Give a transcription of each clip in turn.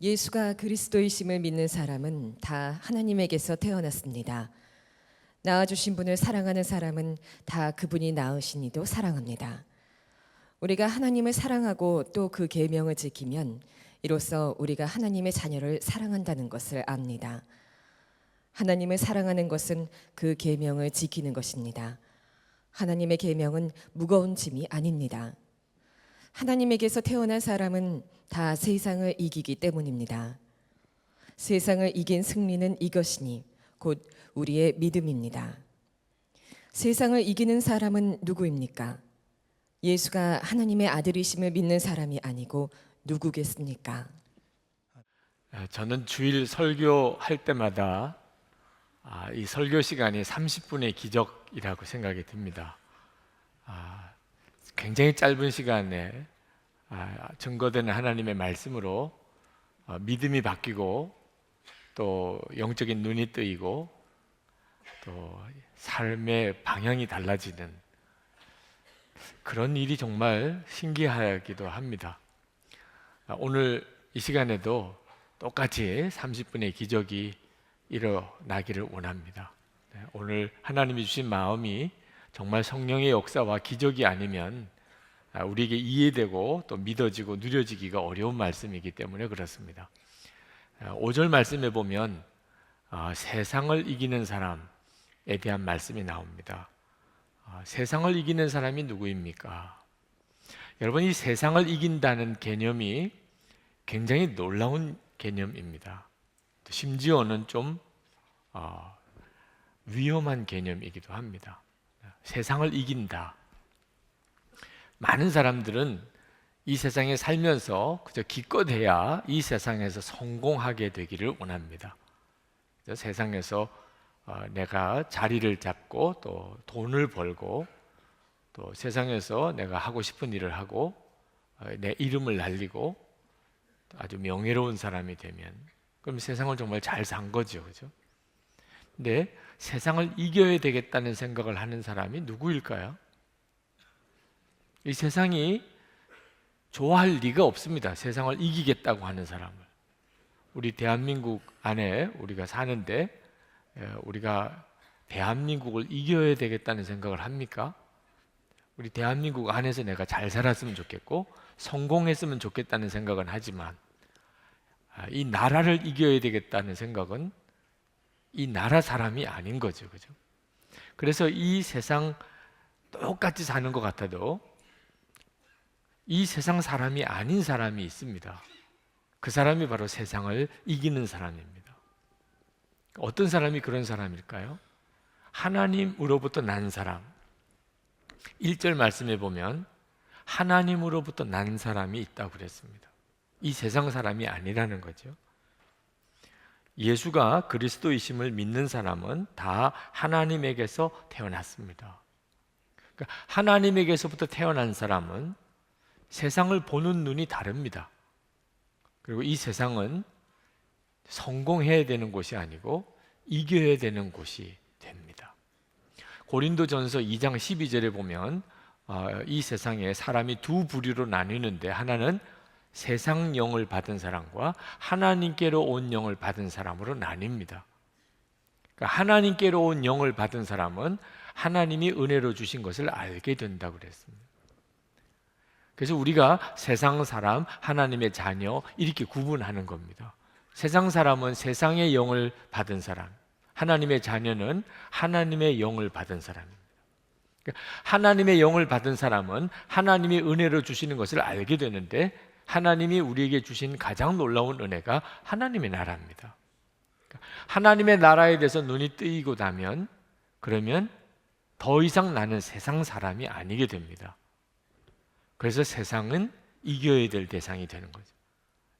예수가 그리스도이심을 믿는 사람은 다 하나님에게서 태어났습니다. 낳아주신 분을 사랑하는 사람은 다 그분이 낳으신 이도 사랑합니다. 우리가 하나님을 사랑하고 또 그 계명을 지키면 이로써 우리가 하나님의 자녀를 사랑한다는 것을 압니다. 하나님을 사랑하는 것은 그 계명을 지키는 것입니다. 하나님의 계명은 무거운 짐이 아닙니다. 하나님에게서 태어난 사람은 다 세상을 이기기 때문입니다. 세상을 이긴 승리는 이것이니 곧 우리의 믿음입니다. 세상을 이기는 사람은 누구입니까? 예수가 하나님의 아들이심을 믿는 사람이 아니고 누구겠습니까? 저는 주일 설교할 때마다 이 설교 시간이 30분의 기적이라고 생각이 듭니다. 굉장히 짧은 시간에 증거되는 하나님의 말씀으로 믿음이 바뀌고 또 영적인 눈이 뜨이고 또 삶의 방향이 달라지는 그런 일이 정말 신기하기도 합니다. 오늘 이 시간에도 똑같이 30분의 기적이 일어나기를 원합니다. 오늘 하나님이 주신 마음이 정말 성령의 역사와 기적이 아니면 우리에게 이해되고 또 믿어지고 누려지기가 어려운 말씀이기 때문에 그렇습니다. 5절 말씀에 보면 세상을 이기는 사람에 대한 말씀이 나옵니다. 세상을 이기는 사람이 누구입니까? 여러분, 이 세상을 이긴다는 개념이 굉장히 놀라운 개념입니다. 심지어는 좀 위험한 개념이기도 합니다. 세상을 이긴다. 많은 사람들은 이 세상에 살면서 그저 기껏해야 이 세상에서 성공하게 되기를 원합니다. 세상에서 내가 자리를 잡고 또 돈을 벌고 또 세상에서 내가 하고 싶은 일을 하고 내 이름을 날리고 아주 명예로운 사람이 되면 그럼 세상을 정말 잘 산 거죠, 그죠? 근데 세상을 이겨야 되겠다는 생각을 하는 사람이 누구일까요? 이 세상이 좋아할 리가 없습니다. 세상을 이기겠다고 하는 사람을. 우리 대한민국 안에 우리가 사는데 우리가 대한민국을 이겨야 되겠다는 생각을 합니까? 우리 대한민국 안에서 내가 잘 살았으면 좋겠고 성공했으면 좋겠다는 생각은 하지만 이 나라를 이겨야 되겠다는 생각은 이 나라 사람이 아닌 거죠, 그죠? 그래서 이 세상 똑같이 사는 것 같아도 이 세상 사람이 아닌 사람이 있습니다. 그 사람이 바로 세상을 이기는 사람입니다. 어떤 사람이 그런 사람일까요? 하나님으로부터 난 사람. 1절 말씀에 보면 하나님으로부터 난 사람이 있다고 그랬습니다. 이 세상 사람이 아니라는 거죠. 예수가 그리스도이심을 믿는 사람은 다 하나님에게서 태어났습니다. 그러니까 하나님에게서부터 태어난 사람은 세상을 보는 눈이 다릅니다. 그리고 이 세상은 성공해야 되는 곳이 아니고 이겨야 되는 곳이 됩니다. 고린도전서 2장 12절에 보면 이 세상에 사람이 두 부류로 나뉘는데 하나는 세상 영을 받은 사람과 하나님께로 온 영을 받은 사람으로 나뉩니다. 그러니까 하나님께로 온 영을 받은 사람은 하나님이 은혜로 주신 것을 알게 된다고 그랬습니다. 그래서 우리가 세상 사람, 하나님의 자녀 이렇게 구분하는 겁니다. 세상 사람은 세상의 영을 받은 사람, 하나님의 자녀는 하나님의 영을 받은 사람입니다. 그러니까 하나님의 영을 받은 사람은 하나님이 은혜로 주시는 것을 알게 되는데 하나님이 우리에게 주신 가장 놀라운 은혜가 하나님의 나라입니다. 하나님의 나라에 대해서 눈이 뜨이고 나면 그러면 더 이상 나는 세상 사람이 아니게 됩니다. 그래서 세상은 이겨야 될 대상이 되는 거죠.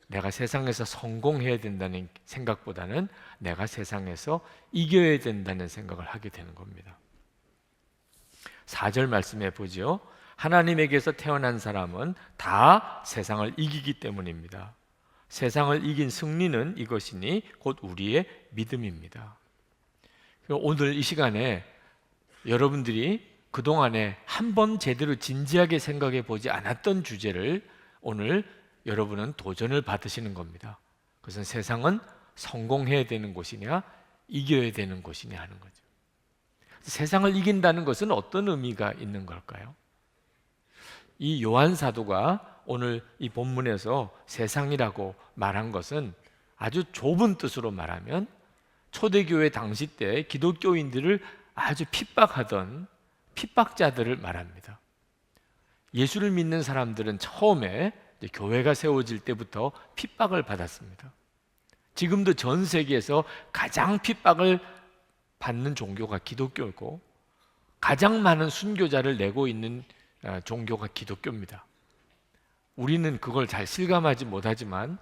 내가 세상에서 성공해야 된다는 생각보다는 내가 세상에서 이겨야 된다는 생각을 하게 되는 겁니다. 4절 말씀해 보죠. 하나님에게서 태어난 사람은 다 세상을 이기기 때문입니다. 세상을 이긴 승리는 이것이니 곧 우리의 믿음입니다. 오늘 이 시간에 여러분들이 그동안에 한 번 제대로 진지하게 생각해 보지 않았던 주제를 오늘 여러분은 도전을 받으시는 겁니다. 그것은 세상은 성공해야 되는 곳이냐 이겨야 되는 곳이냐 하는 거죠. 세상을 이긴다는 것은 어떤 의미가 있는 걸까요? 이 요한 사도가 오늘 이 본문에서 세상이라고 말한 것은 아주 좁은 뜻으로 말하면 초대교회 당시 때 기독교인들을 아주 핍박하던 핍박자들을 말합니다. 예수를 믿는 사람들은 처음에 교회가 세워질 때부터 핍박을 받았습니다. 지금도 전 세계에서 가장 핍박을 받는 종교가 기독교고 가장 많은 순교자를 내고 있는 종교가 기독교입니다. 우리는 그걸 잘 실감하지 못하지만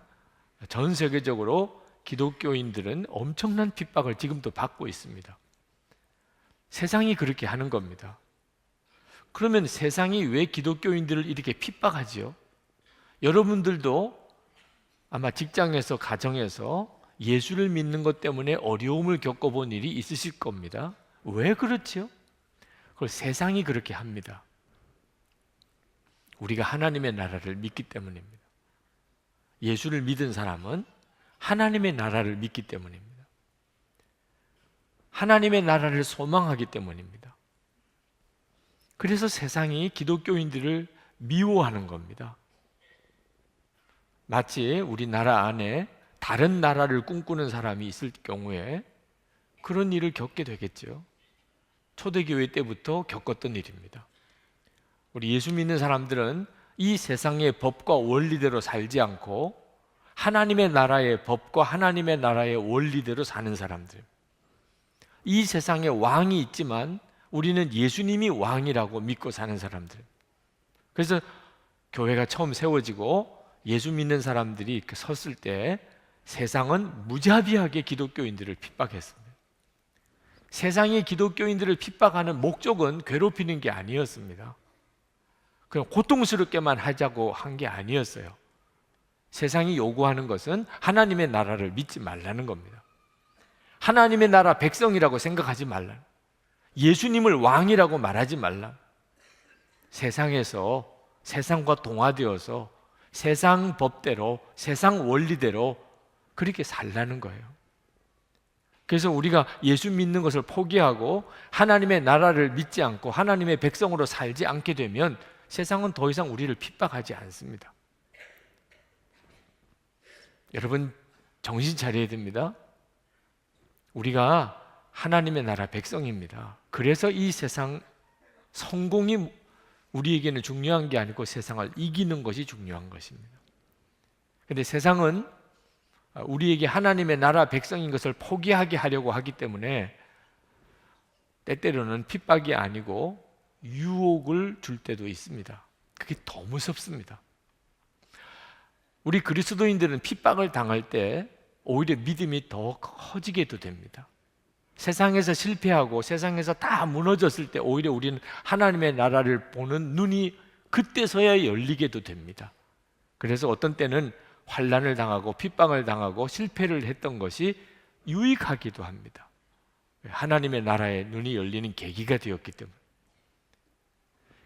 전 세계적으로 기독교인들은 엄청난 핍박을 지금도 받고 있습니다. 세상이 그렇게 하는 겁니다. 그러면 세상이 왜 기독교인들을 이렇게 핍박하지요? 여러분들도 아마 직장에서 가정에서 예수를 믿는 것 때문에 어려움을 겪어본 일이 있으실 겁니다. 왜 그렇지요? 그걸 세상이 그렇게 합니다. 우리가 하나님의 나라를 믿기 때문입니다. 예수를 믿은 사람은 하나님의 나라를 믿기 때문입니다. 하나님의 나라를 소망하기 때문입니다. 그래서 세상이 기독교인들을 미워하는 겁니다. 마치 우리나라 안에 다른 나라를 꿈꾸는 사람이 있을 경우에 그런 일을 겪게 되겠죠. 초대교회 때부터 겪었던 일입니다. 우리 예수 믿는 사람들은 이 세상의 법과 원리대로 살지 않고 하나님의 나라의 법과 하나님의 나라의 원리대로 사는 사람들. 이 세상에 왕이 있지만 우리는 예수님이 왕이라고 믿고 사는 사람들. 그래서 교회가 처음 세워지고 예수 믿는 사람들이 섰을 때 세상은 무자비하게 기독교인들을 핍박했습니다. 세상이 기독교인들을 핍박하는 목적은 괴롭히는 게 아니었습니다. 그냥 고통스럽게만 하자고 한 게 아니었어요. 세상이 요구하는 것은 하나님의 나라를 믿지 말라는 겁니다. 하나님의 나라 백성이라고 생각하지 말라. 예수님을 왕이라고 말하지 말라. 세상에서 세상과 동화되어서 세상 법대로 세상 원리대로 그렇게 살라는 거예요. 그래서 우리가 예수 믿는 것을 포기하고 하나님의 나라를 믿지 않고 하나님의 백성으로 살지 않게 되면 세상은 더 이상 우리를 핍박하지 않습니다. 여러분 정신 차려야 됩니다. 우리가 하나님의 나라 백성입니다. 그래서 이 세상 성공이 우리에게는 중요한 게 아니고 세상을 이기는 것이 중요한 것입니다. 그런데 세상은 우리에게 하나님의 나라 백성인 것을 포기하게 하려고 하기 때문에 때때로는 핍박이 아니고 유혹을 줄 때도 있습니다. 그게 더 무섭습니다. 우리 그리스도인들은 핍박을 당할 때 오히려 믿음이 더 커지게도 됩니다. 세상에서 실패하고 세상에서 다 무너졌을 때 오히려 우리는 하나님의 나라를 보는 눈이 그때서야 열리게도 됩니다. 그래서 어떤 때는 환난을 당하고 핍박을 당하고 실패를 했던 것이 유익하기도 합니다. 하나님의 나라에 눈이 열리는 계기가 되었기 때문에.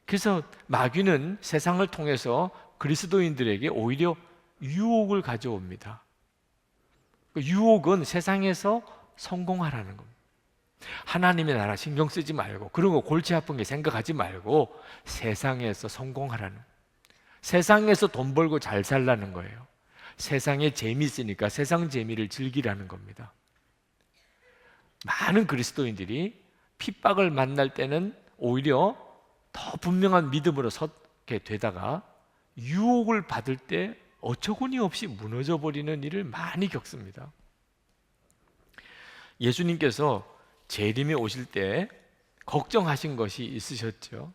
그래서 마귀는 세상을 통해서 그리스도인들에게 오히려 유혹을 가져옵니다. 그 유혹은 세상에서 성공하라는 겁니다. 하나님의 나라 신경 쓰지 말고 그런 거 골치 아픈 게 생각하지 말고 세상에서 성공하라는, 세상에서 돈 벌고 잘 살라는 거예요. 세상에 재미있으니까 세상 재미를 즐기라는 겁니다. 많은 그리스도인들이 핍박을 만날 때는 오히려 더 분명한 믿음으로 서게 되다가 유혹을 받을 때 어처구니 없이 무너져 버리는 일을 많이 겪습니다. 예수님께서 재림에 오실 때 걱정하신 것이 있으셨죠.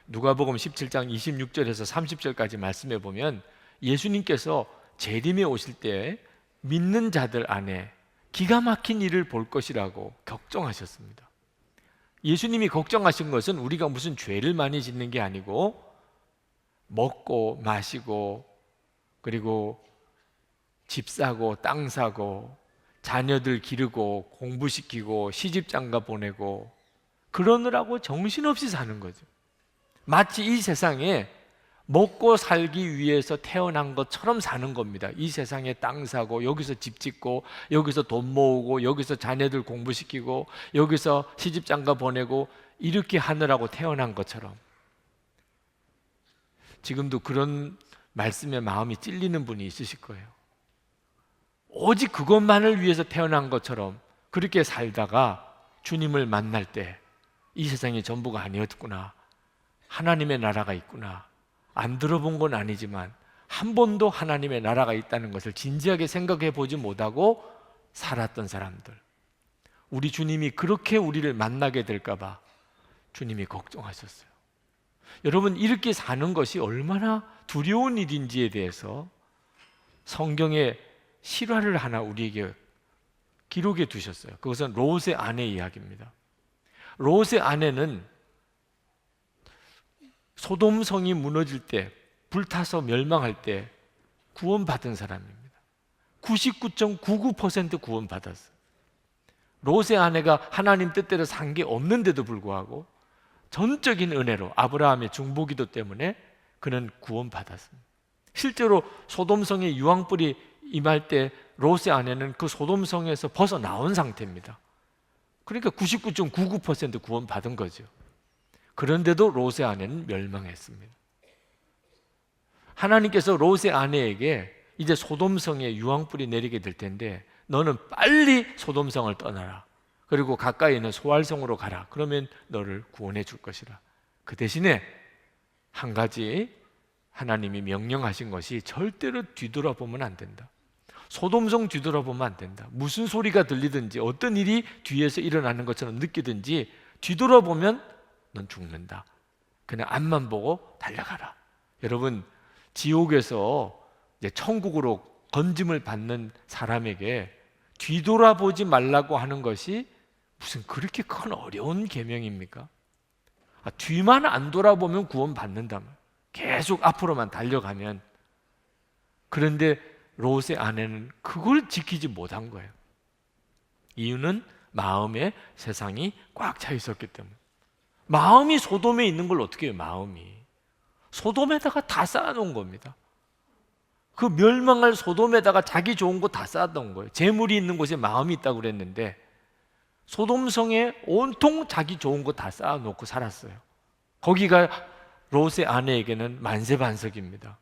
누가복음 17장 26절에서 30절까지 말씀해 보면 예수님께서 재림에 오실 때 믿는 자들 안에 기가 막힌 일을 볼 것이라고 걱정하셨습니다. 예수님이 걱정하신 것은 우리가 무슨 죄를 많이 짓는 게 아니고 먹고 마시고 그리고 집 사고 땅 사고 자녀들 기르고 공부시키고 시집장가 보내고 그러느라고 정신없이 사는 거죠. 마치 이 세상에 먹고 살기 위해서 태어난 것처럼 사는 겁니다. 이 세상에 땅 사고, 여기서 집 짓고, 여기서 돈 모으고, 여기서 자녀들 공부시키고, 여기서 시집장가 보내고, 이렇게 하느라고 태어난 것처럼. 지금도 그런 말씀에 마음이 찔리는 분이 있으실 거예요. 오직 그것만을 위해서 태어난 것처럼 그렇게 살다가 주님을 만날 때 이 세상이 전부가 아니었구나, 하나님의 나라가 있구나, 안 들어본 건 아니지만 한 번도 하나님의 나라가 있다는 것을 진지하게 생각해 보지 못하고 살았던 사람들, 우리 주님이 그렇게 우리를 만나게 될까 봐 주님이 걱정하셨어요. 여러분, 이렇게 사는 것이 얼마나 두려운 일인지에 대해서 성경에 실화를 하나 우리에게 기록해 두셨어요. 그것은 롯의 아내 이야기입니다. 롯의 아내는 소돔 성이 무너질 때, 불타서 멸망할 때 구원받은 사람입니다. 99.99% 구원받았어요. 롯의 아내가 하나님 뜻대로 산 게 없는데도 불구하고 전적인 은혜로 아브라함의 중보기도 때문에 그는 구원받았습니다. 실제로 소돔성에 유황불이 임할 때 롯의 아내는 그 소돔성에서 벗어나온 상태입니다. 그러니까 99.99% 구원받은 거죠. 그런데도 롯의 아내는 멸망했습니다. 하나님께서 롯의 아내에게 이제 소돔성에 유황불이 내리게 될 텐데 너는 빨리 소돔성을 떠나라. 그리고 가까이 있는 소알성으로 가라. 그러면 너를 구원해 줄 것이라. 그 대신에 한 가지 하나님이 명령하신 것이 절대로 뒤돌아보면 안 된다. 소돔성 뒤돌아보면 안 된다. 무슨 소리가 들리든지 어떤 일이 뒤에서 일어나는 것처럼 느끼든지 뒤돌아보면 넌 죽는다. 그냥 앞만 보고 달려가라. 여러분, 지옥에서 이제 천국으로 건짐을 받는 사람에게 뒤돌아보지 말라고 하는 것이 무슨 그렇게 큰 어려운 계명입니까? 뒤만 안 돌아보면 구원받는다면, 계속 앞으로만 달려가면. 그런데 롯의 아내는 그걸 지키지 못한 거예요. 이유는 마음에 세상이 꽉 차 있었기 때문에. 마음이 소돔에 있는 걸 어떻게 해요? 마음이 소돔에다가 다 쌓아놓은 겁니다. 그 멸망할 소돔에다가 자기 좋은 거 다 쌓아놓은 거예요. 재물이 있는 곳에 마음이 있다고 그랬는데 소돔성에 온통 자기 좋은 거 다 쌓아놓고 살았어요. 거기가 롯의 아내에게는 만세반석입니다.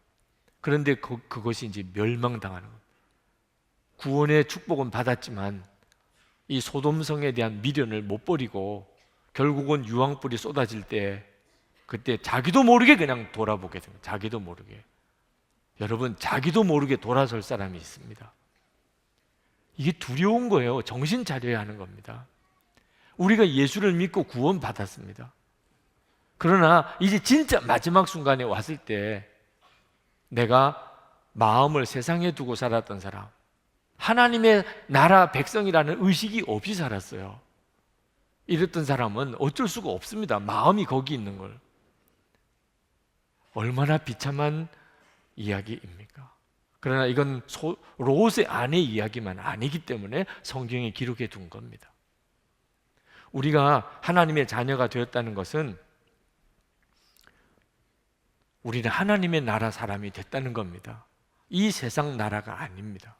그런데 그것이 이제 멸망당하는 겁니다. 구원의 축복은 받았지만 이 소돔성에 대한 미련을 못 버리고 결국은 유황불이 쏟아질 때 그때 자기도 모르게 그냥 돌아보게 됩니다. 자기도 모르게. 여러분, 자기도 모르게 돌아설 사람이 있습니다. 이게 두려운 거예요. 정신 차려야 하는 겁니다. 우리가 예수를 믿고 구원받았습니다. 그러나 이제 진짜 마지막 순간에 왔을 때 내가 마음을 세상에 두고 살았던 사람, 하나님의 나라 백성이라는 의식이 없이 살았어요. 이랬던 사람은 어쩔 수가 없습니다. 마음이 거기 있는 걸. 얼마나 비참한 이야기입니까? 그러나 이건 롯의 아내 이야기만 아니기 때문에 성경에 기록해 둔 겁니다. 우리가 하나님의 자녀가 되었다는 것은 우리는 하나님의 나라 사람이 됐다는 겁니다. 이 세상 나라가 아닙니다.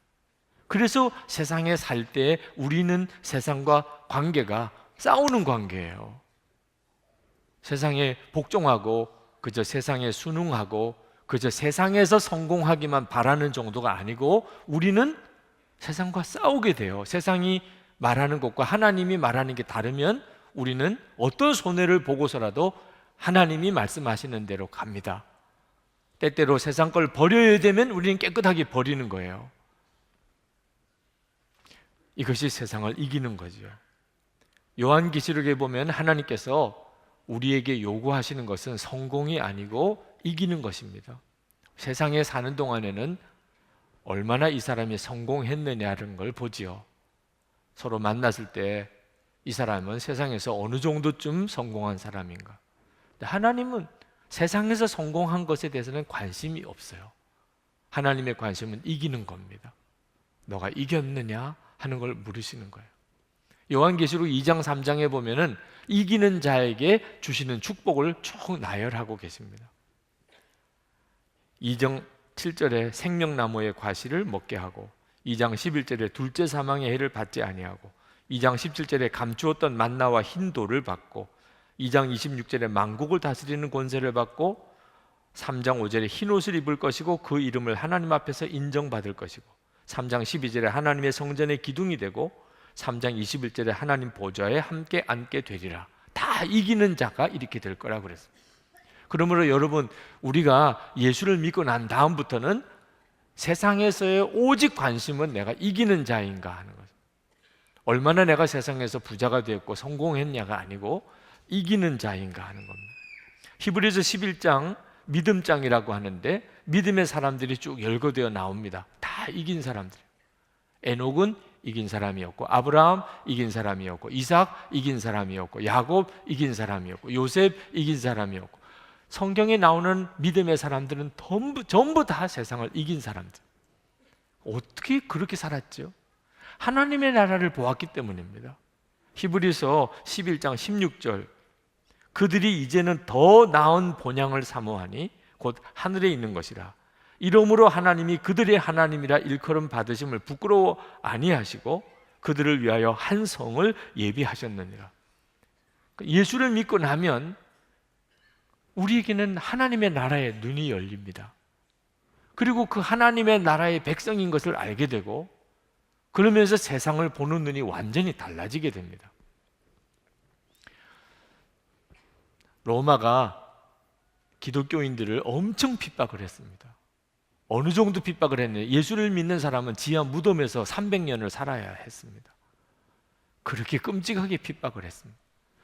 그래서 세상에 살 때 우리는 세상과 관계가 싸우는 관계예요. 세상에 복종하고 그저 세상에 순응하고 그저 세상에서 성공하기만 바라는 정도가 아니고 우리는 세상과 싸우게 돼요. 세상이 말하는 것과 하나님이 말하는 게 다르면 우리는 어떤 손해를 보고서라도 하나님이 말씀하시는 대로 갑니다. 때때로 세상 걸 버려야 되면 우리는 깨끗하게 버리는 거예요. 이것이 세상을 이기는 거죠. 요한계시록에 보면 하나님께서 우리에게 요구하시는 것은 성공이 아니고 이기는 것입니다. 세상에 사는 동안에는 얼마나 이 사람이 성공했느냐는 걸 보지요. 서로 만났을 때 이 사람은 세상에서 어느 정도쯤 성공한 사람인가. 하나님은 세상에서 성공한 것에 대해서는 관심이 없어요. 하나님의 관심은 이기는 겁니다. 너가 이겼느냐 하는 걸 물으시는 거예요. 요한계시록 2장 3장에 보면은 이기는 자에게 주시는 축복을 쭉 나열하고 계십니다. 2장 7절에 생명나무의 과실을 먹게 하고 2장 11절에 둘째 사망의 해를 받지 아니하고 2장 17절에 감추었던 만나와 흰 돌을 받고 2장 26절에 만국을 다스리는 권세를 받고 3장 5절에 흰 옷을 입을 것이고 그 이름을 하나님 앞에서 인정받을 것이고 3장 12절에 하나님의 성전의 기둥이 되고 3장 21절에 하나님 보좌에 함께 앉게 되리라. 다 이기는 자가 이렇게 될 거라고 그랬습니다. 그러므로 여러분, 우리가 예수를 믿고 난 다음부터는 세상에서의 오직 관심은 내가 이기는 자인가 하는 거죠. 얼마나 내가 세상에서 부자가 되었고 성공했냐가 아니고 이기는 자인가 하는 겁니다. 히브리서 11장 믿음장이라고 하는데 믿음의 사람들이 쭉 열거되어 나옵니다. 다 이긴 사람들. 에녹은 이긴 사람이었고, 아브라함 이긴 사람이었고, 이삭 이긴 사람이었고, 야곱 이긴 사람이었고, 요셉 이긴 사람이었고, 성경에 나오는 믿음의 사람들은 전부 다 세상을 이긴 사람들. 어떻게 그렇게 살았죠? 하나님의 나라를 보았기 때문입니다. 히브리서 11장 16절, 그들이 이제는 더 나은 본향을 사모하니 곧 하늘에 있는 것이라. 이러므로 하나님이 그들의 하나님이라 일컬음 받으심을 부끄러워 아니하시고 그들을 위하여 한 성을 예비하셨느니라. 예수를 믿고 나면 우리에게는 하나님의 나라의 눈이 열립니다. 그리고 그 하나님의 나라의 백성인 것을 알게 되고, 그러면서 세상을 보는 눈이 완전히 달라지게 됩니다. 로마가 기독교인들을 엄청 핍박을 했습니다. 어느 정도 핍박을 했느냐, 예수를 믿는 사람은 지하 무덤에서 300년을 살아야 했습니다. 그렇게 끔찍하게 핍박을 했습니다.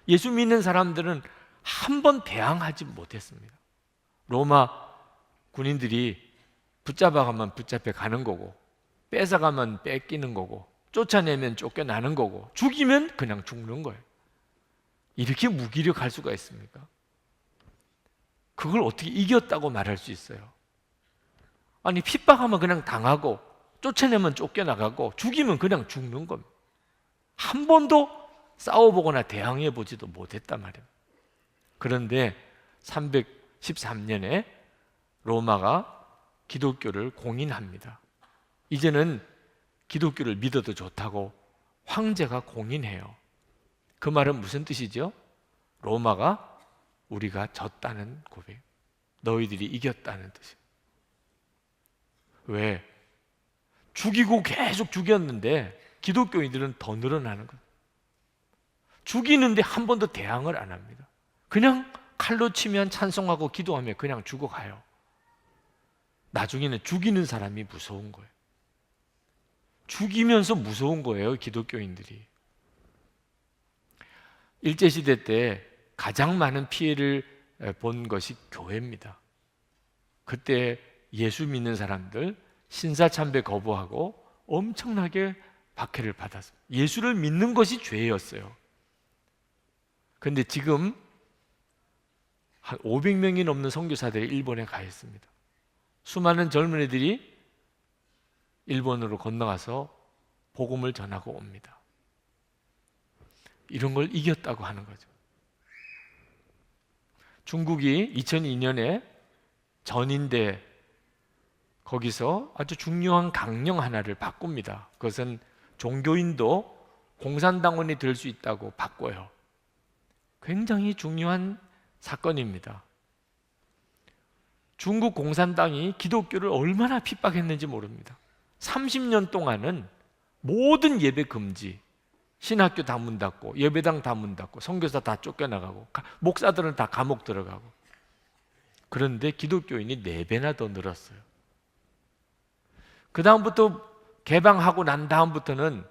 예수 믿는 사람들은 한 번 대항하지 못했습니다. 로마 군인들이 붙잡아가면 붙잡혀 가는 거고, 뺏어가면 뺏기는 거고, 쫓아내면 쫓겨나는 거고, 죽이면 그냥 죽는 거예요. 이렇게 무기력할 수가 있습니까? 그걸 어떻게 이겼다고 말할 수 있어요? 아니, 핍박하면 그냥 당하고, 쫓아내면 쫓겨나가고, 죽이면 그냥 죽는 겁니다. 한 번도 싸워보거나 대항해보지도 못했단 말이에요. 그런데 313년에 로마가 기독교를 공인합니다. 이제는 기독교를 믿어도 좋다고 황제가 공인해요. 그 말은 무슨 뜻이죠? 로마가 우리가 졌다는 고백, 너희들이 이겼다는 뜻이에요. 왜? 죽이고 계속 죽였는데 기독교인들은 더 늘어나는 거예요. 죽이는데 한 번도 대항을 안 합니다. 그냥 칼로 치면 찬송하고 기도하며 그냥 죽어가요. 나중에는 죽이는 사람이 무서운 거예요. 죽이면서 무서운 거예요, 기독교인들이. 일제시대 때 가장 많은 피해를 본 것이 교회입니다. 그때 예수 믿는 사람들 신사참배 거부하고 엄청나게 박해를 받았습니다. 예수를 믿는 것이 죄였어요. 그런데 지금 한 500명이 넘는 선교사들이 일본에 가 있습니다. 수많은 젊은이들이 일본으로 건너가서 복음을 전하고 옵니다. 이런 걸 이겼다고 하는 거죠. 중국이 2002년에 전인대 거기서 아주 중요한 강령 하나를 바꿉니다. 그것은 종교인도 공산당원이 될 수 있다고 바꿔요. 굉장히 중요한 사건입니다. 중국 공산당이 기독교를 얼마나 핍박했는지 모릅니다. 30년 동안은 모든 예배 금지, 신학교 다 문 닫고, 예배당 다 문 닫고, 선교사 다 쫓겨나가고, 목사들은 다 감옥 들어가고. 그런데 기독교인이 4배나 더 늘었어요. 그 다음부터 개방하고 난 다음부터는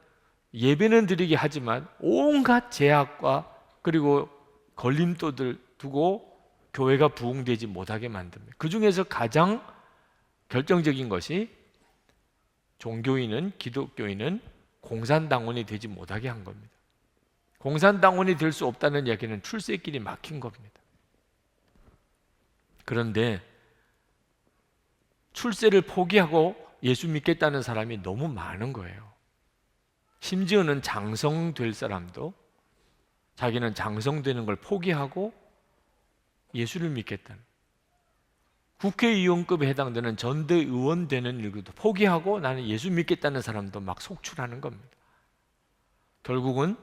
예배는 드리게 하지만 온갖 제약과 그리고 걸림돌들 두고 교회가 부흥되지 못하게 만듭니다. 그 중에서 가장 결정적인 것이 종교인은, 기독교인은 공산당원이 되지 못하게 한 겁니다. 공산당원이 될 수 없다는 이야기는 출세길이 막힌 겁니다. 그런데 출세를 포기하고 예수 믿겠다는 사람이 너무 많은 거예요. 심지어는 장성될 사람도 자기는 장성되는 걸 포기하고 예수를 믿겠다는. 국회의원급에 해당되는 전대의원 되는 일도 포기하고 나는 예수 믿겠다는 사람도 막 속출하는 겁니다. 결국은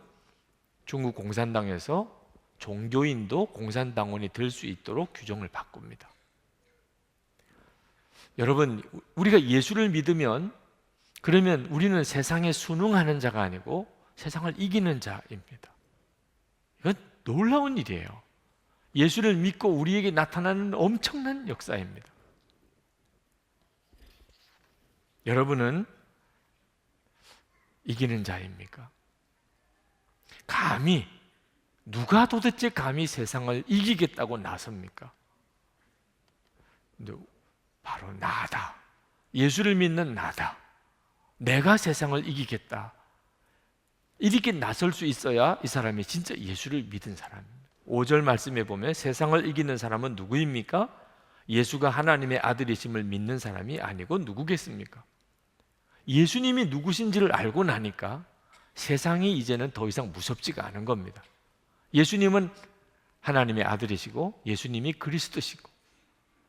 중국 공산당에서 종교인도 공산당원이 될 수 있도록 규정을 바꿉니다. 여러분, 우리가 예수를 믿으면 그러면 우리는 세상에 순응하는 자가 아니고 세상을 이기는 자입니다. 이건 놀라운 일이에요. 예수를 믿고 우리에게 나타나는 엄청난 역사입니다. 여러분은 이기는 자입니까? 누가 도대체 감히 세상을 이기겠다고 나섭니까? 바로 나다. 예수를 믿는 나다. 내가 세상을 이기겠다. 이렇게 나설 수 있어야 이 사람이 진짜 예수를 믿은 사람입니다. 5절 말씀에 보면 세상을 이기는 사람은 누구입니까? 예수가 하나님의 아들이심을 믿는 사람이 아니고 누구겠습니까? 예수님이 누구신지를 알고 나니까 세상이 이제는 더 이상 무섭지가 않은 겁니다. 예수님은 하나님의 아들이시고 예수님이 그리스도시고,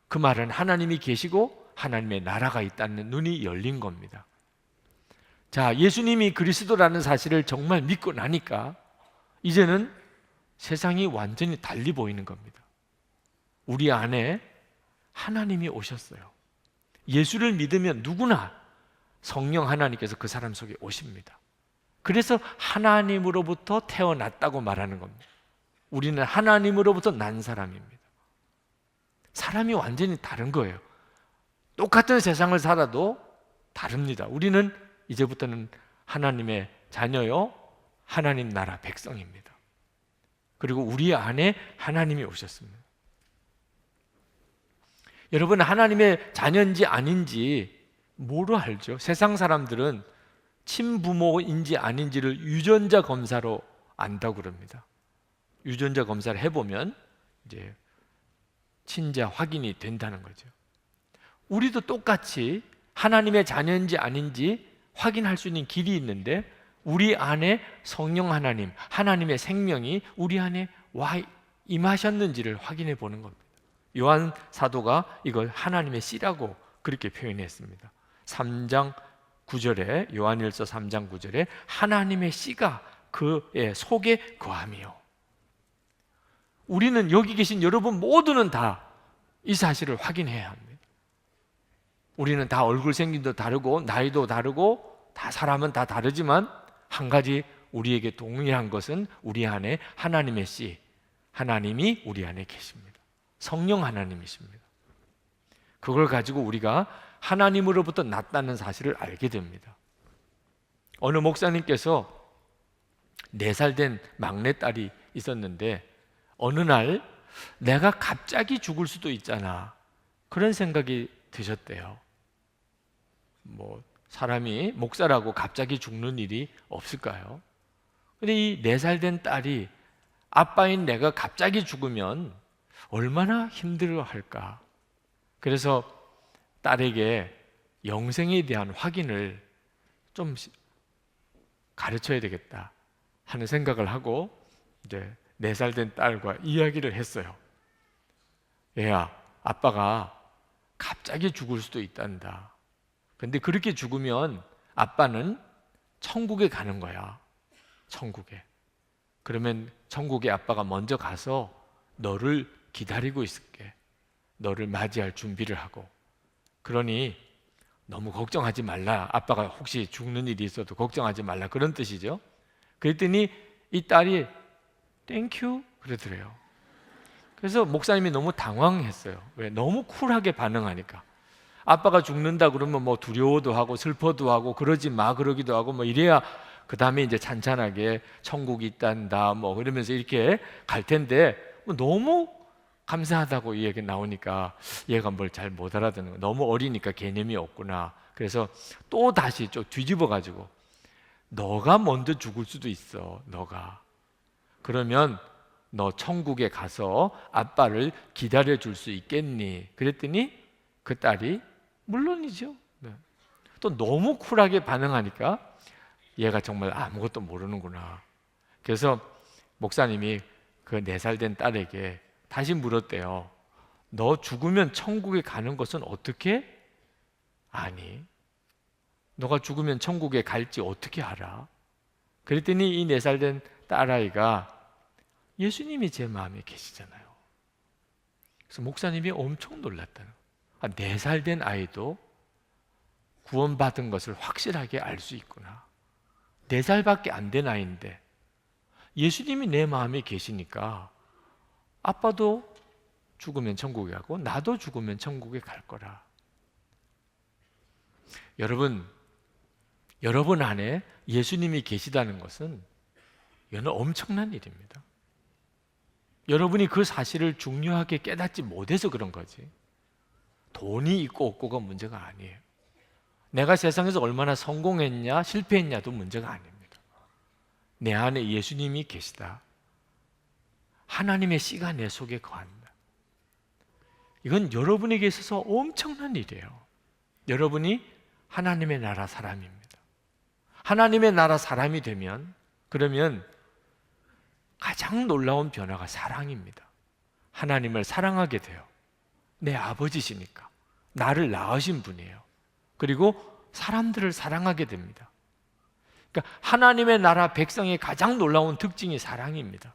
그 말은 하나님이 계시고 하나님의 나라가 있다는 눈이 열린 겁니다. 자, 예수님이 그리스도라는 사실을 정말 믿고 나니까 이제는 세상이 완전히 달리 보이는 겁니다. 우리 안에 하나님이 오셨어요. 예수를 믿으면 누구나 성령 하나님께서 그 사람 속에 오십니다. 그래서 하나님으로부터 태어났다고 말하는 겁니다. 우리는 하나님으로부터 난 사람입니다. 사람이 완전히 다른 거예요. 똑같은 세상을 살아도 다릅니다. 우리는 이제부터는 하나님의 자녀요, 하나님 나라 백성입니다. 그리고 우리 안에 하나님이 오셨습니다. 여러분, 하나님의 자녀인지 아닌지 뭐로 알죠? 세상 사람들은 친부모인지 아닌지를 유전자 검사로 안다고 그럽니다. 유전자 검사를 해보면 이제 친자 확인이 된다는 거죠. 우리도 똑같이 하나님의 자녀인지 아닌지 확인할 수 있는 길이 있는데, 우리 안에 성령 하나님, 하나님의 생명이 우리 안에 와 임하셨는지를 확인해 보는 겁니다. 요한 사도가 이걸 하나님의 씨라고 그렇게 표현했습니다. 3장 9절에, 요한일서 3장 9절에 하나님의 씨가 그의 속에 거함이요. 우리는 여기 계신 여러분 모두는 다 이 사실을 확인해야 합니다. 우리는 다 얼굴 생김도 다르고 나이도 다르고 다 사람은 다 다르지만 한 가지 우리에게 동일한 것은 우리 안에 하나님의 씨, 하나님이 우리 안에 계십니다. 성령 하나님이십니다. 그걸 가지고 우리가 하나님으로부터 났다는 사실을 알게 됩니다. 어느 목사님께서 4살 된 막내딸이 있었는데 어느 날 내가 갑자기 죽을 수도 있잖아, 그런 생각이 드셨대요. 사람이 목사라고 갑자기 죽는 일이 없을까요? 근데 이 4살 된 딸이 아빠인 내가 갑자기 죽으면 얼마나 힘들어할까? 그래서 딸에게 영생에 대한 확인을 좀 가르쳐야 되겠다 하는 생각을 하고 이제 4살 된 딸과 이야기를 했어요. 얘야, 아빠가 갑자기 죽을 수도 있단다. 근데 그렇게 죽으면 아빠는 천국에 가는 거야. 천국에. 그러면 천국에 아빠가 먼저 가서 너를 기다리고 있을게. 너를 맞이할 준비를 하고. 그러니 너무 걱정하지 말라. 아빠가 혹시 죽는 일이 있어도 걱정하지 말라, 그런 뜻이죠. 그랬더니 이 딸이 땡큐 그러더래요. 그래서 목사님이 너무 당황했어요. 왜? 너무 쿨하게 반응하니까. 아빠가 죽는다 그러면 두려워도 하고 슬퍼도 하고 그러지 마 그러기도 하고 이래야 그 다음에 이제 찬찬하게 천국이 있단다 그러면서 이렇게 갈 텐데 너무 감사하다고 이 얘기 나오니까 얘가 뭘 잘 못 알아듣는 거야. 너무 어리니까 개념이 없구나. 그래서 또 다시 좀 뒤집어 가지고 너가 먼저 죽을 수도 있어. 너가. 그러면 너 천국에 가서 아빠를 기다려 줄 수 있겠니? 그랬더니 그 딸이 물론이죠. 네. 또 너무 쿨하게 반응하니까 얘가 정말 아무것도 모르는구나. 그래서 목사님이 그 4살 된 딸에게 다시 물었대요. 너 죽으면 천국에 가는 것은 어떻게 아니? 너가 죽으면 천국에 갈지 어떻게 알아? 그랬더니 이 4살 된 딸아이가 예수님이 제 마음에 계시잖아요. 그래서 목사님이 엄청 놀랐다는 거예요. 4살 된 아이도 구원받은 것을 확실하게 알 수 있구나. 4살밖에 안 된 아이인데 예수님이 내 마음에 계시니까 아빠도 죽으면 천국에 가고 나도 죽으면 천국에 갈 거라. 여러분 안에 예수님이 계시다는 것은 이건 엄청난 일입니다. 여러분이 그 사실을 중요하게 깨닫지 못해서 그런 거지. 돈이 있고 없고가 문제가 아니에요. 내가 세상에서 얼마나 성공했냐 실패했냐도 문제가 아닙니다. 내 안에 예수님이 계시다. 하나님의 씨가 내 속에 거한다. 이건 여러분에게 있어서 엄청난 일이에요. 여러분이 하나님의 나라 사람입니다. 하나님의 나라 사람이 되면 그러면 가장 놀라운 변화가 사랑입니다. 하나님을 사랑하게 돼요. 내 아버지시니까 나를 낳으신 분이에요. 그리고 사람들을 사랑하게 됩니다. 그러니까 하나님의 나라 백성의 가장 놀라운 특징이 사랑입니다.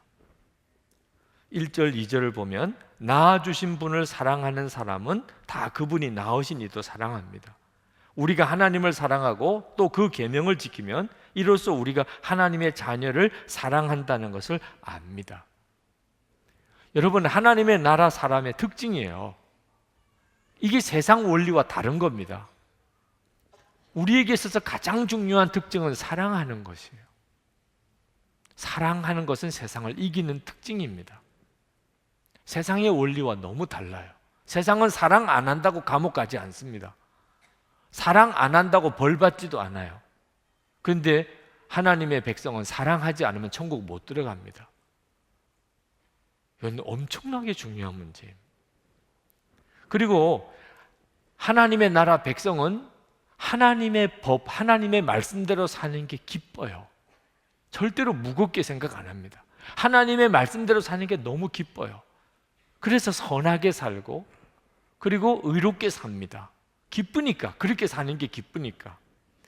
1절, 2절을 보면 낳아주신 분을 사랑하는 사람은 다 그분이 낳으신 이도 사랑합니다. 우리가 하나님을 사랑하고 또 그 계명을 지키면 이로써 우리가 하나님의 자녀를 사랑한다는 것을 압니다. 여러분, 하나님의 나라 사람의 특징이에요. 이게 세상 원리와 다른 겁니다. 우리에게 있어서 가장 중요한 특징은 사랑하는 것이에요. 사랑하는 것은 세상을 이기는 특징입니다. 세상의 원리와 너무 달라요. 세상은 사랑 안 한다고 감옥 가지 않습니다. 사랑 안 한다고 벌 받지도 않아요. 그런데 하나님의 백성은 사랑하지 않으면 천국 못 들어갑니다. 이건 엄청나게 중요한 문제예요. 그리고 하나님의 나라 백성은 하나님의 법, 하나님의 말씀대로 사는 게 기뻐요. 절대로 무겁게 생각 안 합니다. 하나님의 말씀대로 사는 게 너무 기뻐요. 그래서 선하게 살고 그리고 의롭게 삽니다. 기쁘니까, 그렇게 사는 게 기쁘니까.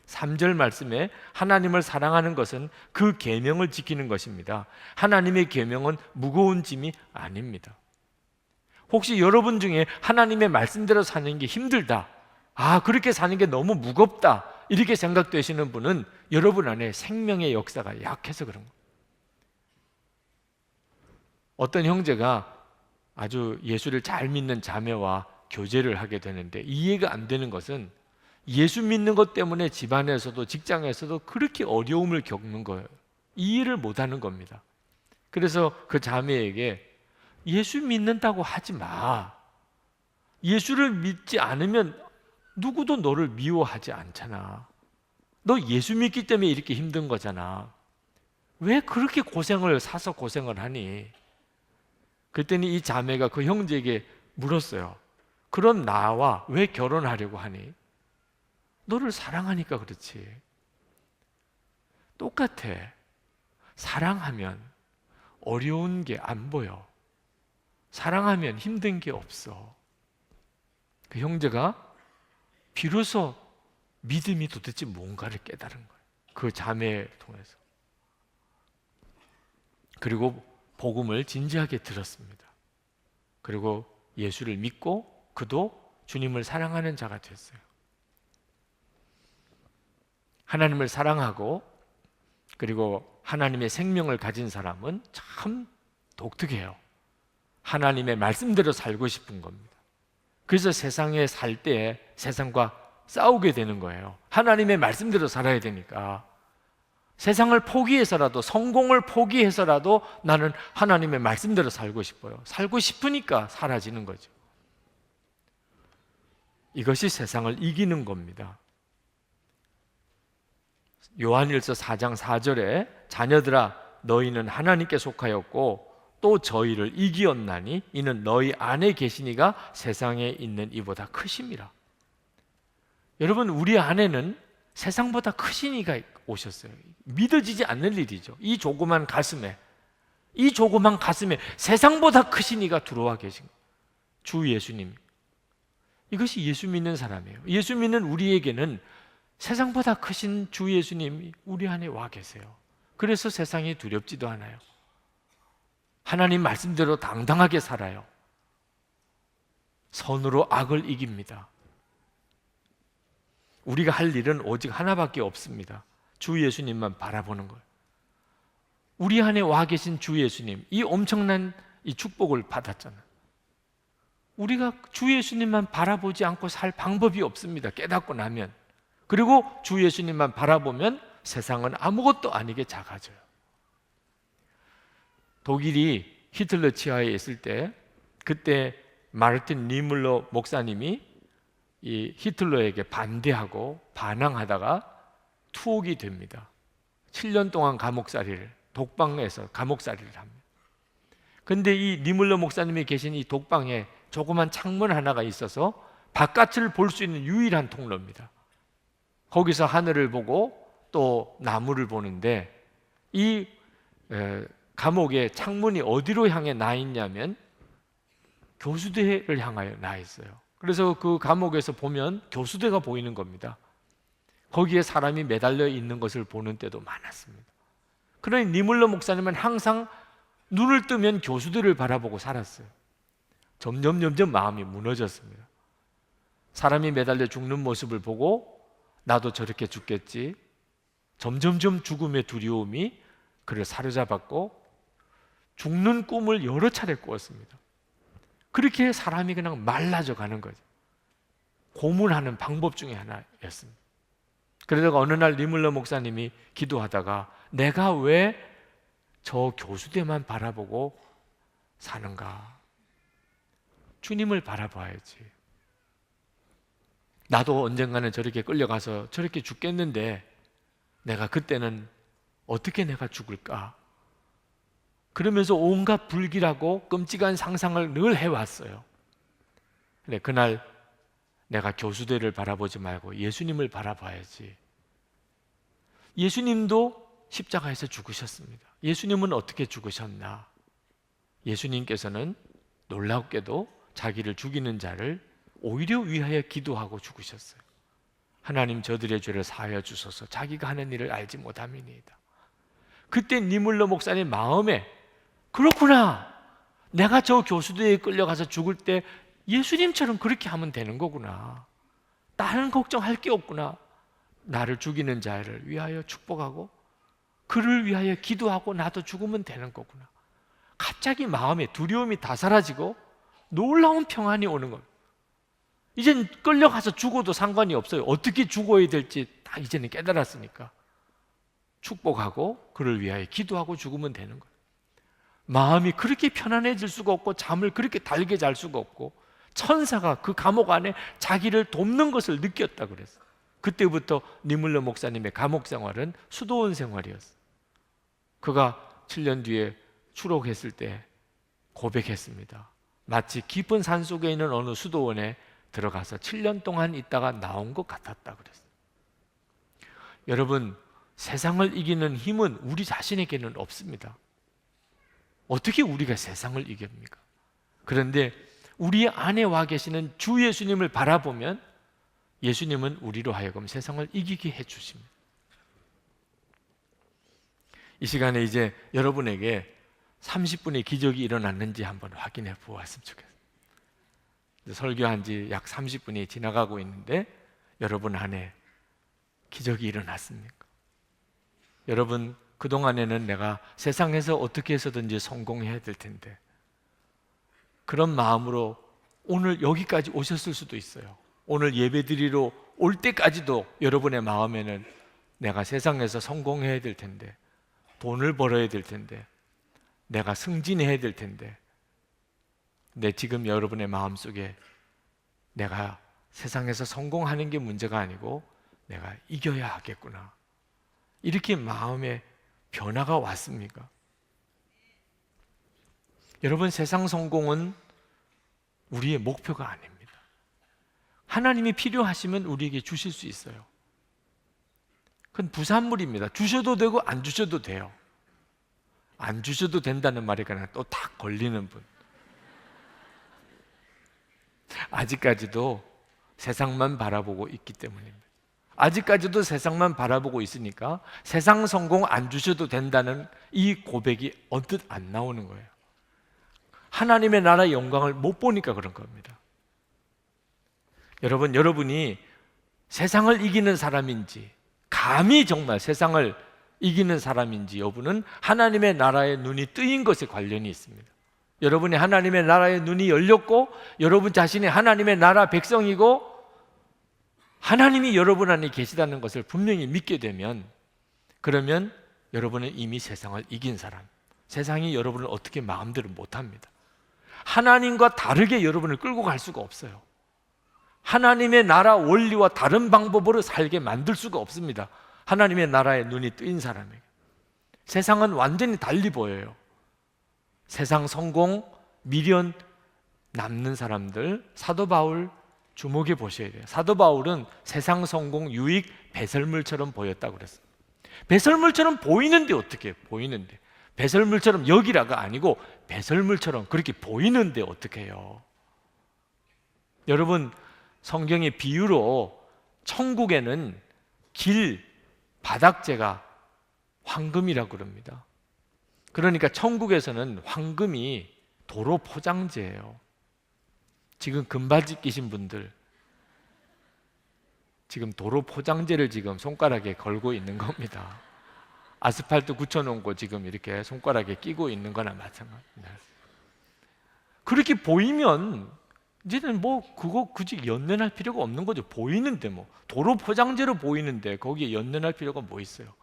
3절 말씀에 하나님을 사랑하는 것은 그 계명을 지키는 것입니다. 하나님의 계명은 무거운 짐이 아닙니다. 혹시 여러분 중에 하나님의 말씀대로 사는 게 힘들다, 그렇게 사는 게 너무 무겁다, 이렇게 생각되시는 분은 여러분 안에 생명의 역사가 약해서 그런 거예요. 어떤 형제가 아주 예수를 잘 믿는 자매와 교제를 하게 되는데 이해가 안 되는 것은 예수 믿는 것 때문에 집안에서도 직장에서도 그렇게 어려움을 겪는 거예요. 이해를 못하는 겁니다. 그래서 그 자매에게 예수 믿는다고 하지 마. 예수를 믿지 않으면 누구도 너를 미워하지 않잖아. 너 예수 믿기 때문에 이렇게 힘든 거잖아. 왜 그렇게 고생을 사서 고생을 하니? 그랬더니 이 자매가 그 형제에게 물었어요. 그럼 나와 왜 결혼하려고 하니? 너를 사랑하니까 그렇지. 똑같아. 사랑하면 어려운 게 안 보여. 사랑하면 힘든 게 없어. 그 형제가 비로소 믿음이 도대체 뭔가를 깨달은 거예요. 그 자매를 통해서. 그리고 복음을 진지하게 들었습니다. 그리고 예수를 믿고 그도 주님을 사랑하는 자가 됐어요. 하나님을 사랑하고 그리고 하나님의 생명을 가진 사람은 참 독특해요. 하나님의 말씀대로 살고 싶은 겁니다. 그래서 세상에 살 때 세상과 싸우게 되는 거예요. 하나님의 말씀대로 살아야 되니까. 세상을 포기해서라도, 성공을 포기해서라도 나는 하나님의 말씀대로 살고 싶어요. 살고 싶으니까 사라지는 거죠. 이것이 세상을 이기는 겁니다. 요한일서 4장 4절에 자녀들아 너희는 하나님께 속하였고 또 저희를 이기었나니 이는 너희 안에 계시니가 세상에 있는 이보다 크심이라. 여러분, 우리 안에는 세상보다 크신 이가 오셨어요. 믿어지지 않는 일이죠. 이 조그만 가슴에 세상보다 크신 이가 들어와 계신 거예요. 주 예수님. 이것이 예수 믿는 사람이에요. 예수 믿는 우리에게는 세상보다 크신 주 예수님이 우리 안에 와 계세요. 그래서 세상이 두렵지도 않아요. 하나님 말씀대로 당당하게 살아요. 선으로 악을 이깁니다. 우리가 할 일은 오직 하나밖에 없습니다. 주 예수님만 바라보는 거예요. 우리 안에 와 계신 주 예수님, 이 엄청난 이 축복을 받았잖아요. 우리가 주 예수님만 바라보지 않고 살 방법이 없습니다. 깨닫고 나면. 그리고 주 예수님만 바라보면 세상은 아무것도 아니게 작아져요. 독일이 히틀러 치하에 있을 때, 그때 마르틴 니물러 목사님이 이 히틀러에게 반대하고 반항하다가 투옥이 됩니다. 7년 동안 감옥살이를, 독방에서 감옥살이를 합니다. 근데 이 니물러 목사님이 계신 이 독방에 조그만 창문 하나가 있어서 바깥을 볼 수 있는 유일한 통로입니다. 거기서 하늘을 보고 또 나무를 보는데, 이 감옥의 창문이 어디로 향해 나 있냐면 교수대를 향하여 나 있어요. 그래서 그 감옥에서 보면 교수대가 보이는 겁니다. 거기에 사람이 매달려 있는 것을 보는 때도 많았습니다. 그러니 니물러 목사님은 항상 눈을 뜨면 교수대를 바라보고 살았어요. 점점 마음이 무너졌습니다. 사람이 매달려 죽는 모습을 보고 나도 저렇게 죽겠지. 점점 죽음의 두려움이 그를 사로잡았고 죽는 꿈을 여러 차례 꾸었습니다. 그렇게 사람이 그냥 말라져 가는 거죠. 고문하는 방법 중에 하나였습니다. 그러다가 어느 날 니물러 목사님이 기도하다가 내가 왜 저 교수대만 바라보고 사는가? 주님을 바라봐야지. 나도 언젠가는 저렇게 끌려가서 저렇게 죽겠는데 내가 그때는 어떻게 내가 죽을까? 그러면서 온갖 불길하고 끔찍한 상상을 늘 해왔어요. 근데 그날 내가 교수대를 바라보지 말고 예수님을 바라봐야지. 예수님도 십자가에서 죽으셨습니다. 예수님은 어떻게 죽으셨나? 예수님께서는 놀랍게도 자기를 죽이는 자를 오히려 위하여 기도하고 죽으셨어요. 하나님 저들의 죄를 사하여 주소서, 자기가 하는 일을 알지 못함이니이다. 그때 니물러 목사님 마음에 그렇구나, 내가 저 교수대에 끌려가서 죽을 때 예수님처럼 그렇게 하면 되는 거구나, 다른 걱정할 게 없구나, 나를 죽이는 자를 위하여 축복하고 그를 위하여 기도하고 나도 죽으면 되는 거구나. 갑자기 마음에 두려움이 다 사라지고 놀라운 평안이 오는 겁니다. 이젠 끌려가서 죽어도 상관이 없어요. 어떻게 죽어야 될지 다 이제는 깨달았으니까 축복하고 그를 위하여 기도하고 죽으면 되는 거예요. 마음이 그렇게 편안해질 수가 없고 잠을 그렇게 달게 잘 수가 없고 천사가 그 감옥 안에 자기를 돕는 것을 느꼈다 그랬어요. 그때부터 니물러 목사님의 감옥 생활은 수도원 생활이었어요. 그가 7년 뒤에 추록했을 때 고백했습니다. 마치 깊은 산속에 있는 어느 수도원에 들어가서 7년 동안 있다가 나온 것 같았다 그랬어요. 여러분, 세상을 이기는 힘은 우리 자신에게는 없습니다. 어떻게 우리가 세상을 이깁니까? 그런데 우리 안에 와 계시는 주 예수님을 바라보면 예수님은 우리로 하여금 세상을 이기게 해주십니다. 이 시간에 이제 여러분에게 30분의 기적이 일어났는지 한번 확인해 보았으면 좋겠어요. 설교한 지 약 30분이 지나가고 있는데 여러분 안에 기적이 일어났습니까? 여러분, 그동안에는 내가 세상에서 어떻게 해서든지 성공해야 될 텐데 그런 마음으로 오늘 여기까지 오셨을 수도 있어요. 오늘 예배드리러 올 때까지도 여러분의 마음에는 내가 세상에서 성공해야 될 텐데, 돈을 벌어야 될 텐데, 내가 승진해야 될 텐데, 근데 지금 여러분의 마음속에 내가 세상에서 성공하는 게 문제가 아니고 내가 이겨야 하겠구나, 이렇게 마음에 변화가 왔습니까? 여러분, 세상 성공은 우리의 목표가 아닙니다. 하나님이 필요하시면 우리에게 주실 수 있어요. 그건 부산물입니다. 주셔도 되고 안 주셔도 돼요. 안 주셔도 된다는 말이 그냥 또 탁 걸리는 분. 아직까지도 세상만 바라보고 있기 때문입니다. 아직까지도 세상만 바라보고 있으니까 세상 성공 안 주셔도 된다는 이 고백이 언뜻 안 나오는 거예요. 하나님의 나라의 영광을 못 보니까 그런 겁니다. 여러분이 세상을 이기는 사람인지, 감히 정말 세상을 이기는 사람인지 여부는 하나님의 나라의 눈이 뜨인 것에 관련이 있습니다. 여러분이 하나님의 나라의 눈이 열렸고 여러분 자신이 하나님의 나라 백성이고 하나님이 여러분 안에 계시다는 것을 분명히 믿게 되면, 그러면 여러분은 이미 세상을 이긴 사람, 세상이 여러분을 어떻게 마음대로 못합니다. 하나님과 다르게 여러분을 끌고 갈 수가 없어요. 하나님의 나라 원리와 다른 방법으로 살게 만들 수가 없습니다. 하나님의 나라에 눈이 뜨인 사람에게. 세상은 완전히 달리 보여요. 세상 성공, 미련 남는 사람들, 사도 바울 주목해 보셔야 돼요. 사도 바울은 세상 성공, 유익, 배설물처럼 보였다고 그랬어요. 배설물처럼 보이는데 어떻게 보이는데, 배설물처럼 여기라가 아니고 배설물처럼 그렇게 보이는데 어떻게 해요? 여러분, 성경의 비유로 천국에는 길, 바닥재가 황금이라고 그럽니다. 그러니까 천국에서는 황금이 도로 포장재예요. 지금 금바지 끼신 분들, 지금 도로 포장재를 지금 손가락에 걸고 있는 겁니다. 아스팔트 굳혀놓은 거 지금 이렇게 손가락에 끼고 있는 거나 마찬가지입니다. 그렇게 보이면 이제는 뭐 그거 굳이 연연할 필요가 없는 거죠. 보이는데 뭐 도로 포장재로 보이는데 거기에 연연할 필요가 뭐 있어요?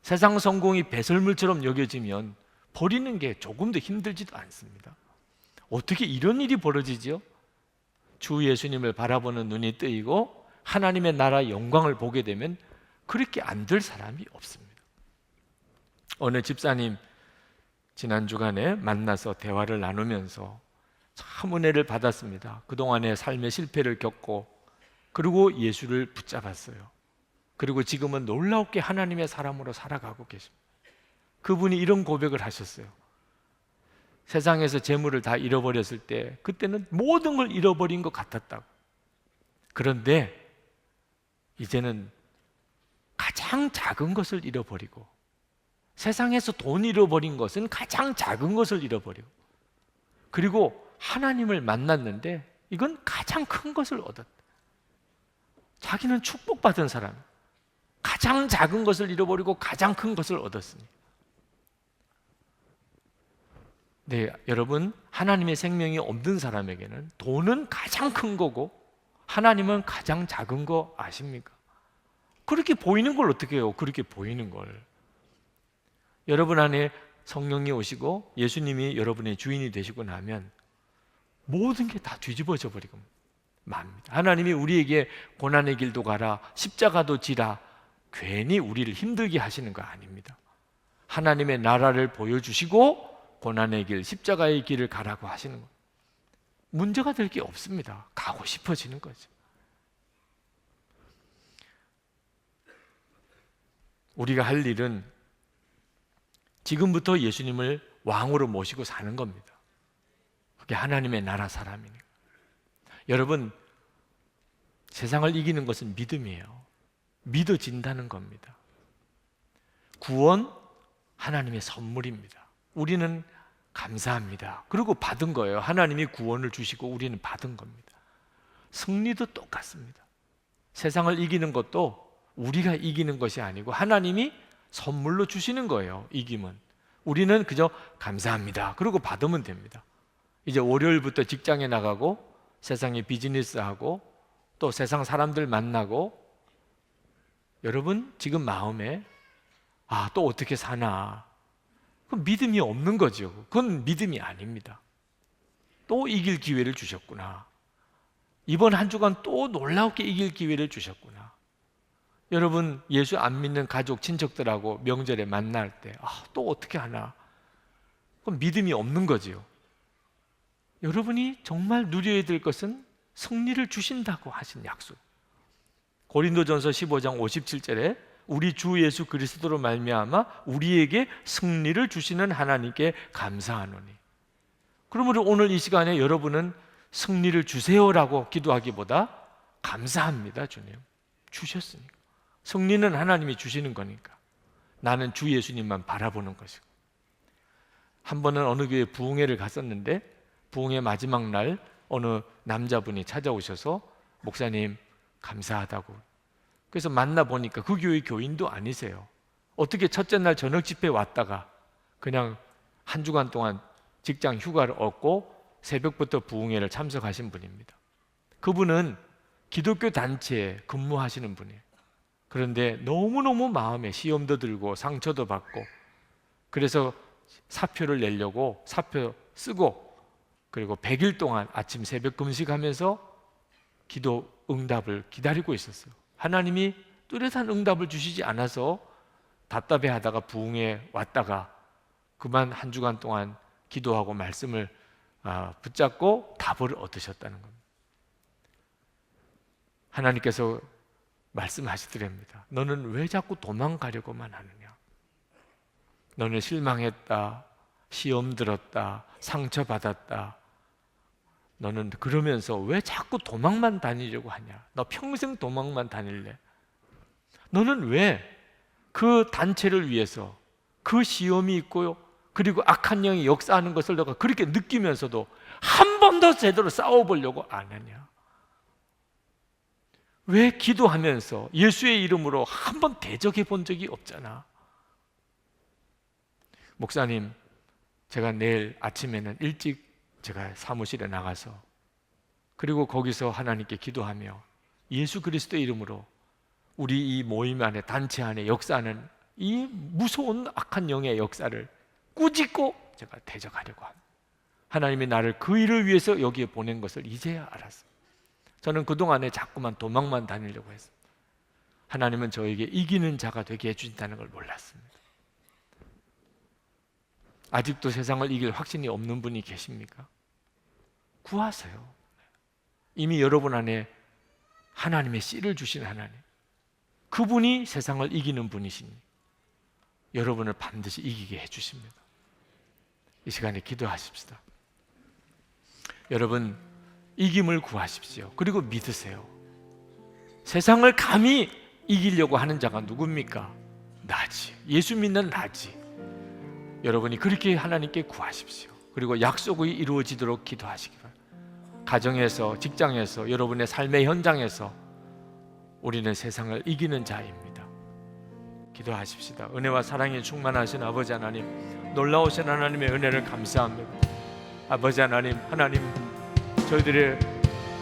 세상 성공이 배설물처럼 여겨지면 버리는 게 조금도 힘들지도 않습니다. 어떻게 이런 일이 벌어지죠? 주 예수님을 바라보는 눈이 뜨이고 하나님의 나라의 영광을 보게 되면 그렇게 안 될 사람이 없습니다. 어느 집사님 지난 주간에 만나서 대화를 나누면서 참 은혜를 받았습니다. 그동안의 삶의 실패를 겪고 그리고 예수를 붙잡았어요. 그리고 지금은 놀랍게 하나님의 사람으로 살아가고 계십니다. 그분이 이런 고백을 하셨어요. 세상에서 재물을 다 잃어버렸을 때 그때는 모든 걸 잃어버린 것 같았다고. 그런데 이제는 가장 작은 것을 잃어버리고, 세상에서 돈 잃어버린 것은 가장 작은 것을 잃어버리고, 그리고 하나님을 만났는데 이건 가장 큰 것을 얻었다. 자기는 축복받은 사람, 가장 작은 것을 잃어버리고 가장 큰 것을 얻었습니다. 네, 여러분, 하나님의 생명이 없는 사람에게는 돈은 가장 큰 거고 하나님은 가장 작은 거 아십니까? 그렇게 보이는 걸 어떻게 해요? 그렇게 보이는 걸. 여러분 안에 성령이 오시고 예수님이 여러분의 주인이 되시고 나면 모든 게 다 뒤집어져 버리고 맙니다. 하나님이 우리에게 고난의 길도 가라, 십자가도 지라 괜히 우리를 힘들게 하시는 거 아닙니다. 하나님의 나라를 보여주시고 고난의 길, 십자가의 길을 가라고 하시는 거. 문제가 될 게 없습니다. 가고 싶어지는 거죠. 우리가 할 일은 지금부터 예수님을 왕으로 모시고 사는 겁니다. 그게 하나님의 나라 사람이니까. 여러분, 세상을 이기는 것은 믿음이에요. 믿어진다는 겁니다. 구원, 하나님의 선물입니다. 우리는 감사합니다. 그리고 받은 거예요. 하나님이 구원을 주시고 우리는 받은 겁니다. 승리도 똑같습니다. 세상을 이기는 것도 우리가 이기는 것이 아니고 하나님이 선물로 주시는 거예요. 이김은. 우리는 그저 감사합니다. 그리고 받으면 됩니다. 이제 월요일부터 직장에 나가고 세상에 비즈니스하고 또 세상 사람들 만나고, 여러분 지금 마음에 또 어떻게 사나, 그건 믿음이 없는 거죠. 그건 믿음이 아닙니다. 또 이길 기회를 주셨구나. 이번 한 주간 또 놀랍게 이길 기회를 주셨구나. 여러분, 예수 안 믿는 가족, 친척들하고 명절에 만날 때 또 어떻게 하나, 그건 믿음이 없는 거지요. 여러분이 정말 누려야 될 것은 승리를 주신다고 하신 약속. 고린도전서 15장 57절에 우리 주 예수 그리스도로 말미암아 우리에게 승리를 주시는 하나님께 감사하노니. 그러므로 오늘 이 시간에 여러분은 승리를 주세요라고 기도하기보다 감사합니다, 주님. 주셨으니까. 승리는 하나님이 주시는 거니까. 나는 주 예수님만 바라보는 것이고. 한 번은 어느 교회 부흥회를 갔었는데 부흥회 마지막 날 어느 남자분이 찾아오셔서 목사님 감사하다고. 그래서 만나보니까 그 교회 교인도 아니세요. 어떻게 첫째 날 저녁 집회 왔다가 그냥 한 주간 동안 직장 휴가를 얻고 새벽부터 부흥회를 참석하신 분입니다. 그분은 기독교 단체에 근무하시는 분이에요. 그런데 너무너무 마음에 시험도 들고 상처도 받고, 그래서 사표를 내려고 사표 쓰고, 그리고 100일 동안 아침 새벽 금식하면서 기도 응답을 기다리고 있었어요. 하나님이 뚜렷한 응답을 주시지 않아서 답답해 하다가 부흥에 왔다가 그만 한 주간 동안 기도하고 말씀을 붙잡고 답을 얻으셨다는 겁니다. 하나님께서 말씀하시더랍니다. 너는 왜 자꾸 도망가려고만 하느냐? 너는 실망했다, 시험 들었다, 상처받았다. 너는 그러면서 왜 자꾸 도망만 다니려고 하냐? 너 평생 도망만 다닐래? 너는 왜 그 단체를 위해서 그 시험이 있고요, 그리고 악한 영이 역사하는 것을 너가 그렇게 느끼면서도 한 번 더 제대로 싸워보려고 안 하냐? 왜 기도하면서 예수의 이름으로 한 번 대적해 본 적이 없잖아? 목사님, 제가 내일 아침에는 일찍 제가 사무실에 나가서 그리고 거기서 하나님께 기도하며 예수 그리스도의 이름으로 우리 이 모임 안에, 단체 안에 역사하는 이 무서운 악한 영의 역사를 꾸짖고 제가 대적하려고 합니다. 하나님이 나를 그 일을 위해서 여기에 보낸 것을 이제야 알았어요. 저는 그동안에 자꾸만 도망만 다니려고 했어요. 하나님은 저에게 이기는 자가 되게 해주신다는 걸 몰랐습니다. 아직도 세상을 이길 확신이 없는 분이 계십니까? 구하세요. 이미 여러분 안에 하나님의 씨를 주신 하나님, 그분이 세상을 이기는 분이시니 여러분을 반드시 이기게 해주십니다. 이 시간에 기도하십시다. 여러분, 이김을 구하십시오. 그리고 믿으세요. 세상을 감히 이기려고 하는 자가 누굽니까? 나지. 예수 믿는 나지. 여러분이 그렇게 하나님께 구하십시오. 그리고 약속이 이루어지도록 기도하시기 바랍니다. 가정에서, 직장에서, 여러분의 삶의 현장에서 우리는 세상을 이기는 자입니다. 기도하십시다. 은혜와 사랑이 충만하신 아버지 하나님, 놀라우신 하나님의 은혜를 감사합니다. 아버지 하나님, 저희들의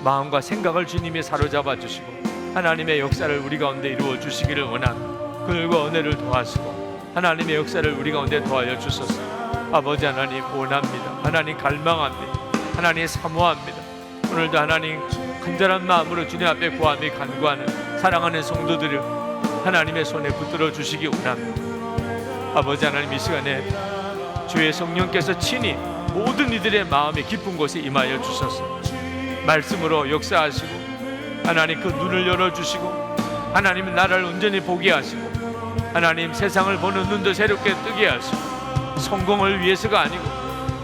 마음과 생각을 주님이 사로잡아 주시고 하나님의 역사를 우리 가운데 이루어 주시기를 원합니다. 그들과 은혜를 더하시고 하나님의 역사를 우리 가운데 더하여 주소서. 아버지 하나님, 원합니다. 하나님, 갈망합니다. 하나님, 사모합니다. 오늘도 하나님, 간절한 마음으로 주님 앞에 구하며 간구하는 사랑하는 성도들을 하나님의 손에 붙들어 주시기 원합니다. 아버지 하나님, 이 시간에 주의 성령께서 친히 모든 이들의 마음의 깊은 곳에 임하여 주셔서 말씀으로 역사하시고 하나님, 그 눈을 열어주시고 하나님, 나를 온전히 보게 하시고 하나님, 세상을 보는 눈도 새롭게 뜨게 하시고 성공을 위해서가 아니고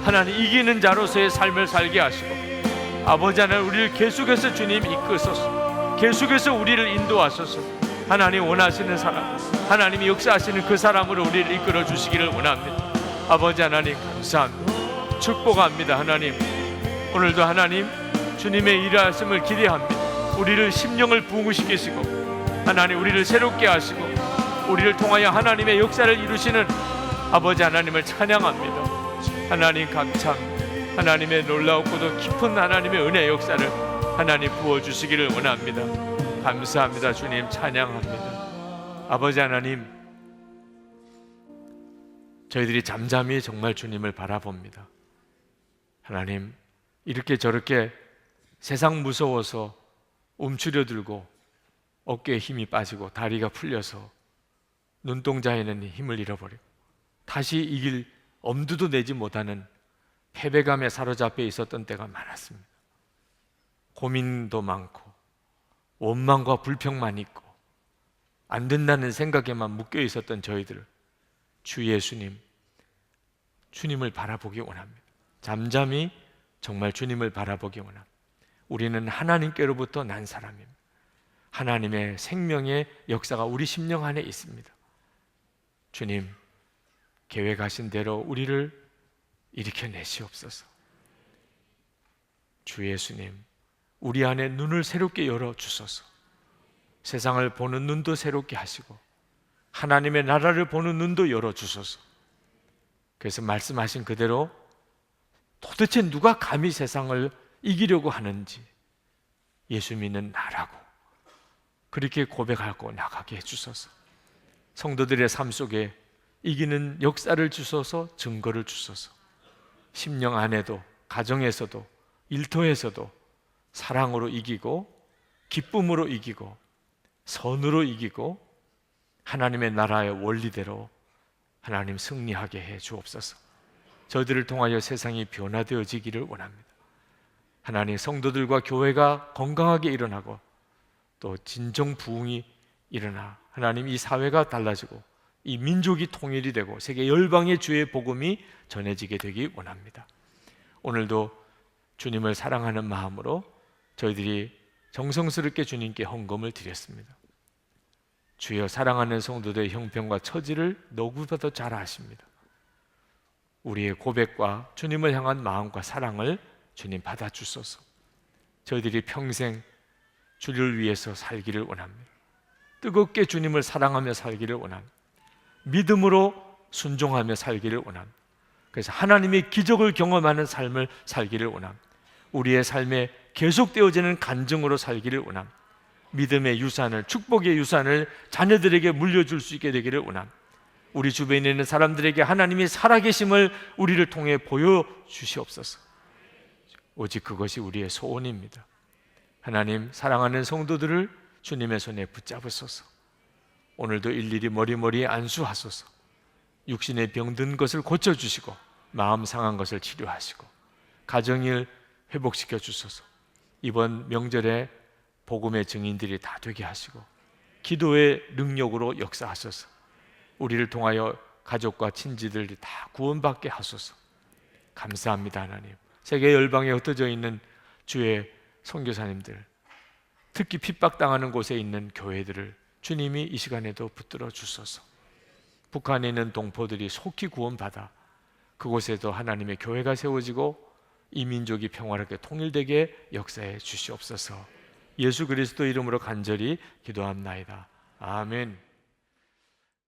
하나님, 이기는 자로서의 삶을 살게 하시고 아버지 하나님, 우리를 계속해서 주님 이끄소서. 계속해서 우리를 인도하소서. 하나님 원하시는 사람, 하나님이 역사하시는 그 사람으로 우리를 이끌어 주시기를 원합니다. 아버지 하나님, 감사합니다. 축복합니다. 하나님, 오늘도 하나님 주님의 일하심을 기대합니다. 우리를 심령을 부흥시키시고 하나님, 우리를 새롭게 하시고 우리를 통하여 하나님의 역사를 이루시는 아버지 하나님을 찬양합니다. 하나님, 감사합니다. 하나님의 놀라웠고도 깊은 하나님의 은혜 역사를 하나님 부어주시기를 원합니다. 감사합니다. 주님, 찬양합니다. 아버지 하나님, 저희들이 잠잠히 정말 주님을 바라봅니다. 하나님, 이렇게 저렇게 세상 무서워서 움츠려들고 어깨에 힘이 빠지고 다리가 풀려서 눈동자에는 힘을 잃어버리고 다시 이길 엄두도 내지 못하는 패배감에 사로잡혀 있었던 때가 많았습니다. 고민도 많고 원망과 불평만 있고 안 된다는 생각에만 묶여 있었던 저희들, 주 예수님, 주님을 바라보기 원합니다. 잠잠히 정말 주님을 바라보기 원합니다. 우리는 하나님께로부터 난 사람입니다. 하나님의 생명의 역사가 우리 심령 안에 있습니다. 주님, 계획하신 대로 우리를 일으켜내시옵소서. 주 예수님, 우리 안에 눈을 새롭게 열어주소서. 세상을 보는 눈도 새롭게 하시고 하나님의 나라를 보는 눈도 열어주소서. 그래서 말씀하신 그대로 도대체 누가 감히 세상을 이기려고 하는지 예수 믿는 나라고 그렇게 고백하고 나가게 해주소서. 성도들의 삶 속에 이기는 역사를 주소서, 증거를 주소서. 심령 안에도, 가정에서도, 일터에서도 사랑으로 이기고, 기쁨으로 이기고, 선으로 이기고, 하나님의 나라의 원리대로 하나님 승리하게 해 주옵소서. 저희들을 통하여 세상이 변화되어지기를 원합니다. 하나님, 성도들과 교회가 건강하게 일어나고 또 진정 부흥이 일어나 하나님 이 사회가 달라지고 이 민족이 통일이 되고 세계 열방의 주의 복음이 전해지게 되기 원합니다. 오늘도 주님을 사랑하는 마음으로 저희들이 정성스럽게 주님께 헌금을 드렸습니다. 주여, 사랑하는 성도들의 형편과 처지를 누구보다 잘 아십니다. 우리의 고백과 주님을 향한 마음과 사랑을 주님 받아주소서. 저희들이 평생 주를 위해서 살기를 원합니다. 뜨겁게 주님을 사랑하며 살기를 원합니다. 믿음으로 순종하며 살기를 원합니다. 그래서 하나님의 기적을 경험하는 삶을 살기를 원합니다. 우리의 삶에 계속되어지는 간증으로 살기를 원합니다. 믿음의 유산을, 축복의 유산을 자녀들에게 물려줄 수 있게 되기를 원합니다. 우리 주변에 있는 사람들에게 하나님이 살아계심을 우리를 통해 보여주시옵소서. 오직 그것이 우리의 소원입니다. 하나님, 사랑하는 성도들을 주님의 손에 붙잡으소서. 오늘도 일일이 머리머리 안수하소서. 육신의 병든 것을 고쳐주시고 마음 상한 것을 치료하시고 가정을 회복시켜 주소서. 이번 명절에 복음의 증인들이 다 되게 하시고 기도의 능력으로 역사하소서. 우리를 통하여 가족과 친지들이 다 구원받게 하소서. 감사합니다. 하나님, 세계 열방에 흩어져 있는 주의 선교사님들, 특히 핍박당하는 곳에 있는 교회들을 주님이 이 시간에도 붙들어 주소서. 북한에 있는 동포들이 속히 구원받아 그곳에도 하나님의 교회가 세워지고 이 민족이 평화롭게 통일되게 역사해 주시옵소서. 예수 그리스도 이름으로 간절히 기도합나이다. 아멘.